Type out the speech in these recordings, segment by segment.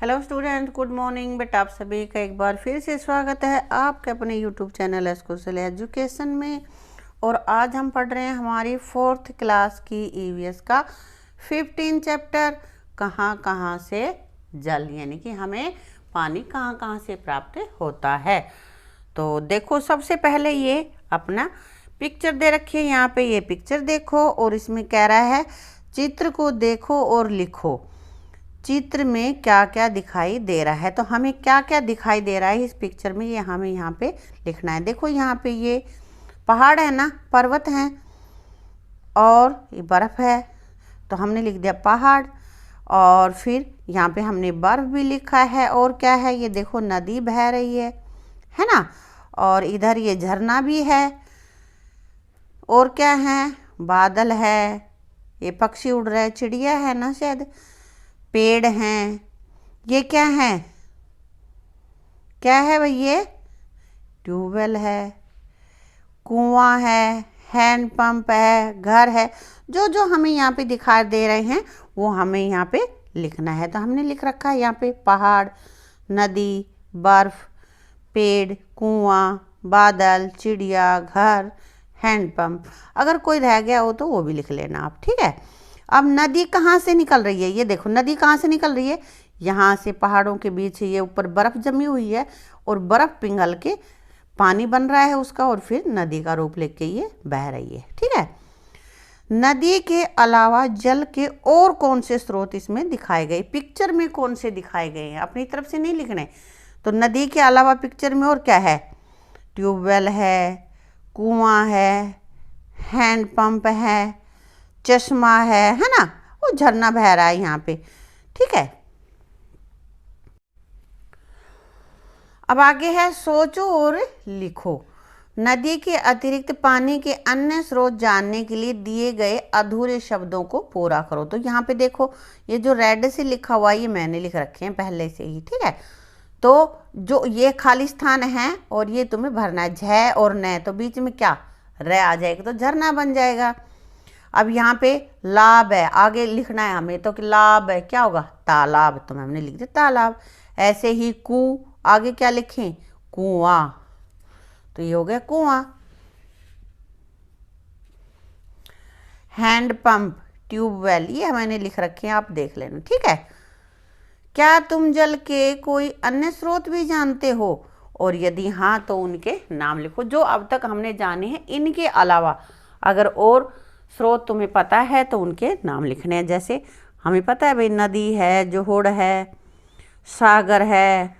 Hello student, good morning. बेटा आप सभी का एक बार फिर से स्वागत है आपके अपने यूट्यूब चैनल एस्कोसल एजुकेशन में। और आज हम पढ़ रहे हैं हमारी 4th क्लास की ईवीएस का 15 चैप्टर, कहाँ कहाँ से जल, यानी कि हमें पानी कहाँ कहाँ से प्राप्त होता है। तो देखो, सबसे पहले ये अपना पिक्चर दे रखी है, यहाँ पे ये पिक्चर देखो और इसमें कह रहा है चित्र को देखो और लिखो चित्र में क्या क्या दिखाई दे रहा है। तो हमें क्या क्या दिखाई दे रहा है इस पिक्चर में, ये हमें यहाँ पे लिखना है। देखो यहाँ पे ये पहाड़ है ना, पर्वत हैं और ये बर्फ़ है, तो हमने लिख दिया पहाड़। और फिर यहाँ पे हमने बर्फ़ भी लिखा है। और क्या है, ये देखो नदी बह रही है ना। और इधर ये झरना भी है। और क्या है, बादल है, ये पक्षी उड़ रहे हैं, चिड़िया है ना शायद, पेड़ हैं। ये क्या है, क्या है भाई, ये ट्यूबवेल है, कुआं है, हैंड पंप है, घर है। जो जो हमें यहाँ पे दिखाई दे रहे हैं वो हमें यहाँ पे लिखना है। तो हमने लिख रखा है यहाँ पे पहाड़, नदी, बर्फ, पेड़, कुआं, बादल, चिड़िया, घर, हैंड पंप। अगर कोई रह गया हो तो वो भी लिख लेना आप, ठीक है। अब नदी कहाँ से निकल रही है, ये देखो नदी कहाँ से निकल रही है, यहाँ से पहाड़ों के बीच ये ऊपर बर्फ़ जमी हुई है और बर्फ़ पिघल के पानी बन रहा है उसका, और फिर नदी का रूप लेके ये बह रही है, ठीक है। नदी के अलावा जल के और कौन से स्रोत इसमें दिखाए गए, पिक्चर में कौन से दिखाए गए हैं, अपनी तरफ से नहीं लिखने। तो नदी के अलावा पिक्चर में और क्या है, ट्यूबवेल है, कुआं है, हैंड पंप है, चश्मा है ना, वो झरना बह रहा है यहाँ पे, ठीक है। अब आगे है सोचो और लिखो। नदी के अतिरिक्त पानी के अन्य स्रोत जानने के लिए दिए गए अधूरे शब्दों को पूरा करो। तो यहाँ पे देखो, ये जो रेड से लिखा हुआ ये मैंने लिख रखे हैं पहले से ही, ठीक है। तो जो ये खाली स्थान है और ये तुम्हें भरना है, झ और न, तो बीच में क्या र आ जाएगा तो झरना बन जाएगा। अब यहाँ पे लाभ है, आगे लिखना है हमें, तो कि लाभ है क्या होगा, तालाब, तो हमने लिख दिया तालाब। ऐसे ही कू, आगे क्या लिखें, कुआं, तो ये हो गया कुआं। हैंड पंप, ट्यूबवेल, ये मैंने लिख रखे हैं, आप देख लेना, ठीक है। क्या तुम जल के कोई अन्य स्रोत भी जानते हो, और यदि हाँ तो उनके नाम लिखो। जो अब तक हमने जाने हैं इनके अलावा अगर और स्रोत तुम्हें पता है तो उनके नाम लिखने हैं। जैसे हमें पता है भाई नदी है, जोहड़ है, सागर है,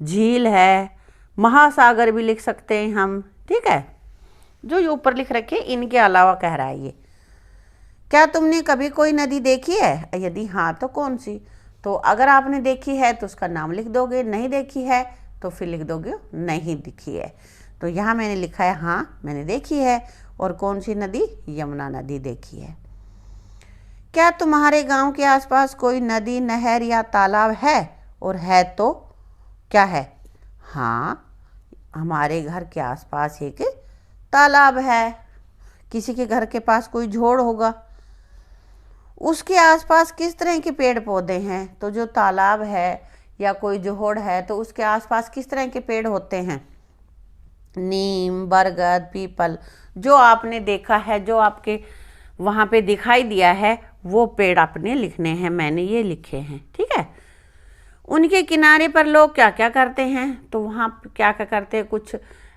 झील है, महासागर भी लिख सकते हैं हम, ठीक है। जो ये ऊपर लिख रखे इनके अलावा कह रहा है ये। क्या तुमने कभी कोई नदी देखी है, यदि हाँ तो कौन सी। तो अगर आपने देखी है तो उसका नाम लिख दोगे, नहीं देखी है तो फिर लिख दोगे नहीं दिखी है। तो यहाँ मैंने लिखा है हाँ मैंने देखी है। और कौन सी नदी, यमुना नदी देखी है। क्या तुम्हारे गांव के आसपास कोई नदी, नहर या तालाब है, और है तो क्या है। हाँ, हमारे घर के आसपास एक तालाब है। किसी के घर के पास कोई झोड़ होगा, उसके आसपास किस तरह के पेड़ पौधे हैं। तो जो तालाब है या कोई जोहड़ है तो उसके आसपास किस तरह के पेड़ होते हैं, नीम, बरगद, पीपल। जो आपने देखा है, जो आपके वहाँ पे दिखाई दिया है वो पेड़ आपने लिखने हैं, मैंने ये लिखे हैं, ठीक है। उनके किनारे पर लोग क्या क्या करते हैं, तो वहाँ क्या क्या करते हैं, कुछ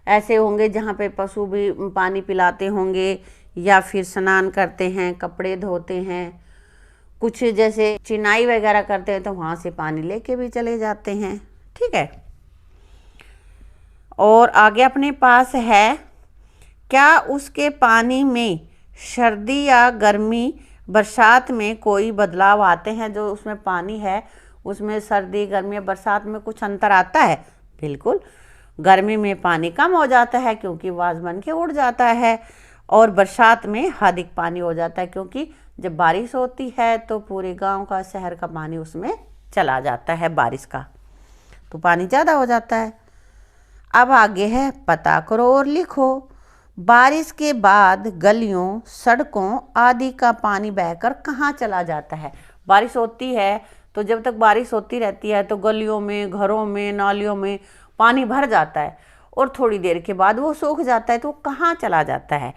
ऐसे होंगे जहाँ पे पशु भी पानी पिलाते होंगे, या फिर स्नान करते हैं, कपड़े धोते हैं, कुछ जैसे चिनाई वगैरह करते हैं तो वहाँ से पानी लेके भी चले जाते हैं, ठीक है। और आगे अपने पास है, क्या उसके पानी में सर्दी या गर्मी, बरसात में कोई बदलाव आते हैं। जो उसमें पानी है उसमें सर्दी, गर्मी या बरसात में कुछ अंतर आता है। बिल्कुल, गर्मी में पानी कम हो जाता है क्योंकि वाष्प बन के उड़ जाता है, और बरसात में अधिक पानी हो जाता है क्योंकि जब बारिश होती है तो पूरे गांव का, शहर का पानी उसमें चला जाता है बारिश का, तो पानी ज़्यादा हो जाता है। अब आगे है पता करो और लिखो। बारिश के बाद गलियों, सड़कों आदि का पानी बहकर कहाँ चला जाता है। बारिश होती है तो जब तक बारिश होती रहती है तो गलियों में, घरों में, नालियों में पानी भर जाता है और थोड़ी देर के बाद वो सूख जाता है। तो कहाँ चला जाता है?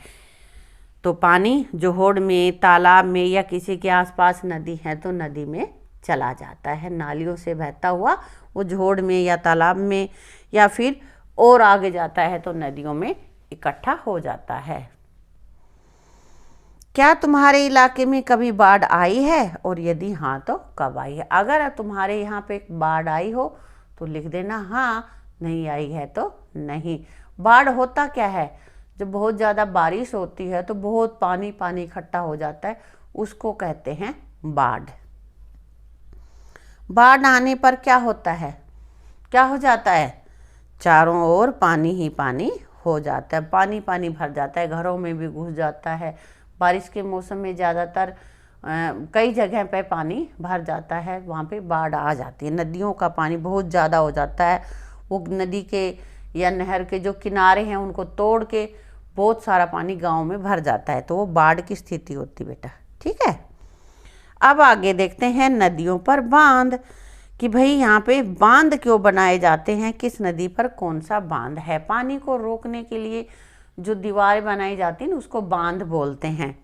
तो पानी जोहड़ में, तालाब में या किसी के आसपास नदी है तो नदी में चला जाता है। नालियों से बहता हुआ वो जोहड़ में या तालाब में या फिर और आगे जाता है तो नदियों में इकट्ठा हो जाता है। क्या तुम्हारे इलाके में कभी बाढ़ आई है और यदि हाँ तो कब आई है? अगर तुम्हारे यहाँ पे बाढ़ आई हो तो लिख देना हाँ, नहीं आई है तो नहीं। बाढ़ होता क्या है? जब बहुत ज़्यादा बारिश होती है तो बहुत पानी पानी इकट्ठा हो जाता है, उसको कहते हैं बाढ़। बाढ़ आने पर क्या होता है? क्या हो जाता है? चारों ओर पानी ही पानी हो जाता है, पानी पानी भर जाता है, घरों में भी घुस जाता है। बारिश के मौसम में ज़्यादातर कई जगह पे पानी भर जाता है, वहाँ पे बाढ़ आ जाती है। नदियों का पानी बहुत ज़्यादा हो जाता है, वो नदी के या नहर के जो किनारे हैं उनको तोड़ के बहुत सारा पानी गांव में भर जाता है, तो वो बाढ़ की स्थिति होती बेटा। ठीक है, अब आगे देखते हैं नदियों पर बांध, कि भाई यहाँ पे बांध क्यों बनाए जाते हैं, किस नदी पर कौन सा बांध है। पानी को रोकने के लिए जो दीवारें बनाई जाती हैं उसको बांध बोलते हैं।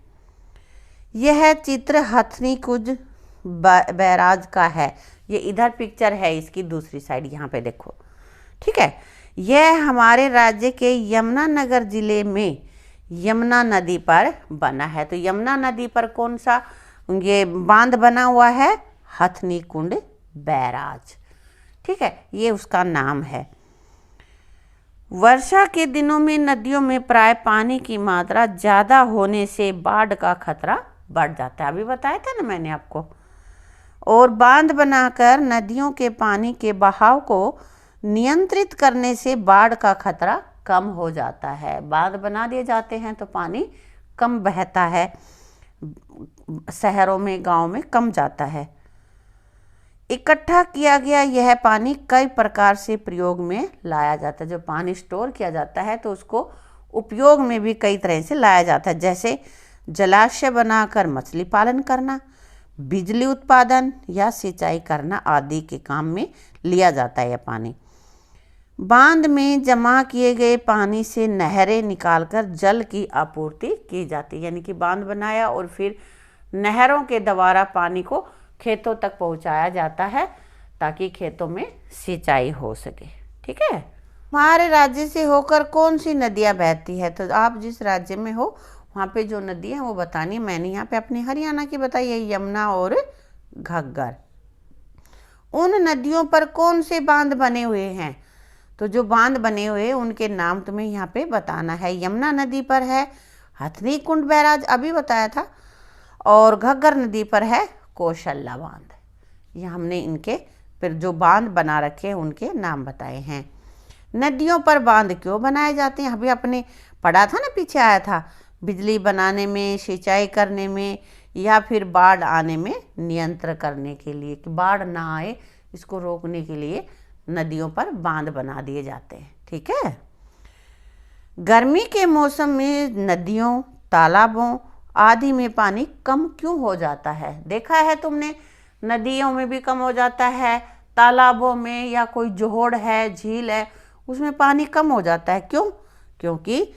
यह चित्र हथनी कुंज बैराज का है। ये इधर पिक्चर है, इसकी दूसरी साइड यहाँ पे देखो। ठीक है, यह हमारे राज्य के यमुनानगर जिले में यमुना नदी पर बना है। तो यमुना नदी पर कौन सा ये बांध बना हुआ है? हथनी कुंड बैराज। ठीक है, ये उसका नाम है। वर्षा के दिनों में नदियों में प्राय पानी की मात्रा ज़्यादा होने से बाढ़ का खतरा बढ़ जाता है। अभी बताया था ना मैंने आपको। और बांध बनाकर नदियों के पानी के बहाव को नियंत्रित करने से बाढ़ का खतरा कम हो जाता है। बांध बना दिए जाते हैं तो पानी कम बहता है, शहरों में, गांव में कम जाता है। इकट्ठा किया गया यह पानी कई प्रकार से प्रयोग में लाया जाता है। जो पानी स्टोर किया जाता है तो उसको उपयोग में भी कई तरह से लाया जाता है, जैसे जलाशय बनाकर मछली पालन करना, बिजली उत्पादन या सिंचाई करना आदि के काम में लिया जाता है यह पानी। बांध में जमा किए गए पानी से नहरें निकालकर जल की आपूर्ति की जाती है। यानी कि बांध बनाया और फिर नहरों के द्वारा पानी को खेतों तक पहुंचाया जाता है ताकि खेतों में सिंचाई हो सके। ठीक है, हमारे राज्य से होकर कौन सी नदियां बहती है? तो आप जिस राज्य में हो वहाँ पे जो नदी है वो बतानी है। मैंने यहाँ पे अपनी हरियाणा की बताई है, यमुना और घग्गर। उन नदियों पर कौन से बांध बने हुए हैं? तो जो बांध बने हुए हैं उनके नाम तुम्हें यहाँ पे बताना है। यमुना नदी पर है हथनी कुंड बैराज, अभी बताया था, और घग्गर नदी पर है कौशल्या बांध। ये हमने इनके फिर जो बांध बना रखे हैं उनके नाम बताए हैं। नदियों पर बांध क्यों बनाए जाते हैं? अभी अपने पढ़ा था ना, पीछे आया था, बिजली बनाने में, सिंचाई करने में या फिर बाढ़ आने में नियंत्रण करने के लिए, कि बाढ़ ना आए इसको रोकने के लिए नदियों पर बांध बना दिए जाते हैं। ठीक है, गर्मी के मौसम में नदियों, तालाबों आदि में पानी कम क्यों हो जाता है? देखा है तुमने, नदियों में भी कम हो जाता है, तालाबों में या कोई जोहड़ है, झील है, उसमें पानी कम हो जाता है। क्यों? क्योंकि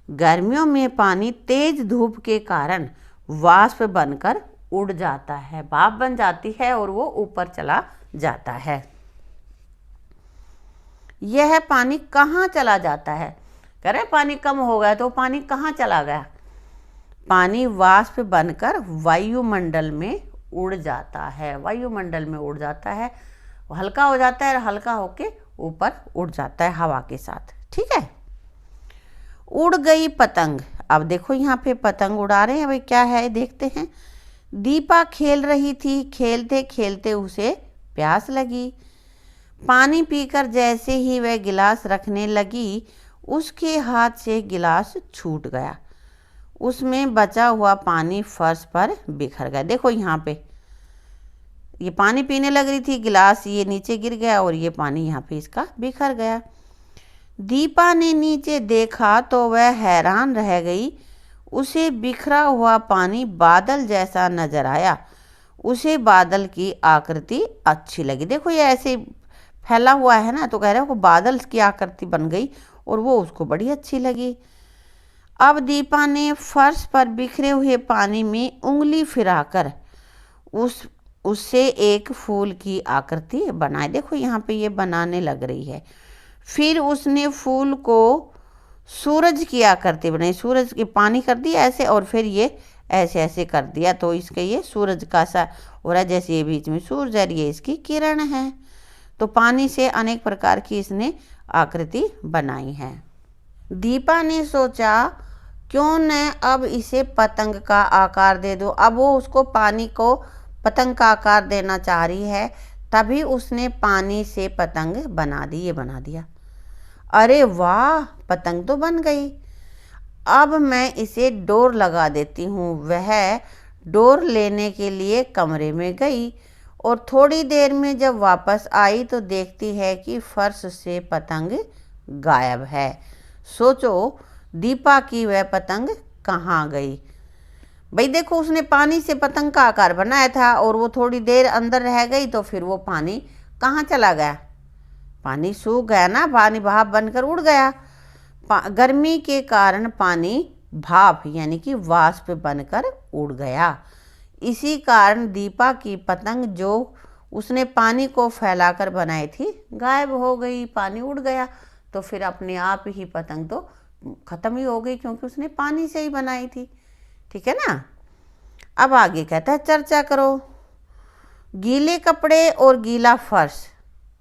गर्मियों में पानी तेज धूप के कारण वाष्प बनकर उड़ जाता है, भाप बन जाती है और वो ऊपर चला जाता है। यह पानी कहाँ चला जाता है? कह रहे पानी कम हो गया तो पानी कहाँ चला गया? पानी वाष्प बनकर वायुमंडल में उड़ जाता है, वायुमंडल में उड़ जाता है, हल्का हो जाता है, हल्का होके ऊपर उड़ जाता है हवा के साथ। ठीक है, उड़ गई पतंग। अब देखो यहाँ पे पतंग उड़ा रहे हैं, भाई क्या है देखते हैं। दीपा खेल रही थी, खेलते खेलते उसे प्यास लगी। पानी पीकर जैसे ही वह गिलास रखने लगी उसके हाथ से गिलास छूट गया, उसमें बचा हुआ पानी फर्श पर बिखर गया। देखो यहाँ पे ये पानी पीने लग रही थी, गिलास ये नीचे गिर गया और ये पानी यहाँ पे इसका बिखर गया। दीपा ने नीचे देखा तो वह हैरान रह गई, उसे बिखरा हुआ पानी बादल जैसा नजर आया। उसे बादल की आकृति अच्छी लगी। देखो ये ऐसे फैला हुआ है ना, तो कह रहे हो बादल की आकृति बन गई और वो उसको बड़ी अच्छी लगी। अब दीपा ने फर्श पर बिखरे हुए पानी में उंगली फिराकर उससे एक फूल की आकृति बनाई। देखो यहाँ पे ये बनाने लग रही है। फिर उसने फूल को सूरज की आकृति बनाई। सूरज के पानी कर दिया ऐसे और फिर ये ऐसे ऐसे कर दिया, तो इसके ये सूरज का सा हो रहा है, जैसे ये बीच में सूरज है, ये इसकी किरण है। तो पानी से अनेक प्रकार की इसने आकृति बनाई है। दीपा ने सोचा क्यों न अब इसे पतंग का आकार दे दो। अब वो उसको पानी को पतंग का आकार देना चाह रही है, तभी उसने पानी से पतंग बना दी। ये बना दिया। अरे वाह, पतंग तो बन गई। अब मैं इसे डोर लगा देती हूँ। वह डोर लेने के लिए कमरे में गई और थोड़ी देर में जब वापस आई तो देखती है कि फर्श से पतंग गायब है। सोचो दीपा की वह पतंग कहाँ गई। भाई देखो, उसने पानी से पतंग का आकार बनाया था और वो थोड़ी देर अंदर रह गई तो फिर वो पानी कहाँ चला गया? पानी सूख गया ना, पानी भाप बनकर उड़ गया। गर्मी के कारण पानी भाप यानी कि वाष्प बनकर उड़ गया। इसी कारण दीपा की पतंग जो उसने पानी को फैलाकर बनाई थी गायब हो गई, पानी उड़ गया। तो फिर अपने आप ही पतंग तो खत्म ही हो गई, क्योंकि उसने पानी से ही बनाई थी। ठीक है ना। अब आगे कहता है चर्चा करो। गीले कपड़े और गीला फर्श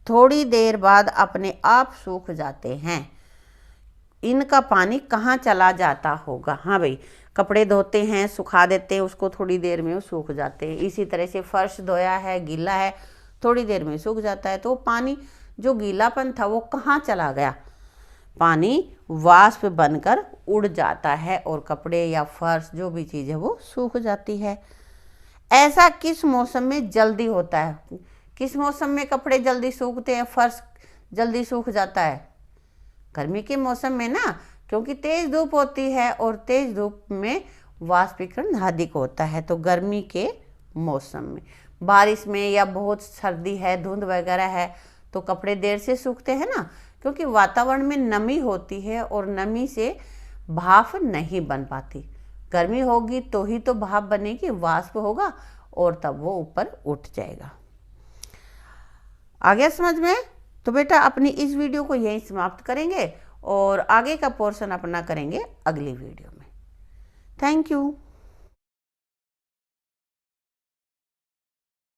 थोड़ी देर बाद अपने आप सूख जाते हैं। इनका पानी कहाँ चला जाता होगा? हाँ भाई, कपड़े धोते हैं, सुखा देते हैं उसको, थोड़ी देर में वो सूख जाते हैं। इसी तरह से फर्श धोया है, गीला है, थोड़ी देर में सूख जाता है। तो पानी जो गीलापन था वो कहाँ चला गया? पानी वाष्प बनकर उड़ जाता है और कपड़े या फर्श जो भी चीज़ है वो सूख जाती है। ऐसा किस मौसम में जल्दी होता है? किस मौसम में कपड़े जल्दी सूखते हैं, फर्श जल्दी सूख जाता है? गर्मी के मौसम में ना, क्योंकि तेज धूप होती है और तेज धूप में वाष्पीकरण अधिक होता है। तो गर्मी के मौसम में, बारिश में या बहुत सर्दी है, धुंध वगैरह है, तो कपड़े देर से सूखते हैं ना, क्योंकि वातावरण में नमी होती है और नमी से भाप नहीं बन पाती। गर्मी होगी तो ही तो भाप बनेगी, वाष्प होगा और तब वो ऊपर उठ जाएगा। आ गया समझ में? तो बेटा अपनी इस वीडियो को यहीं समाप्त करेंगे और आगे का पोर्शन अपना करेंगे अगली वीडियो में। Thank you.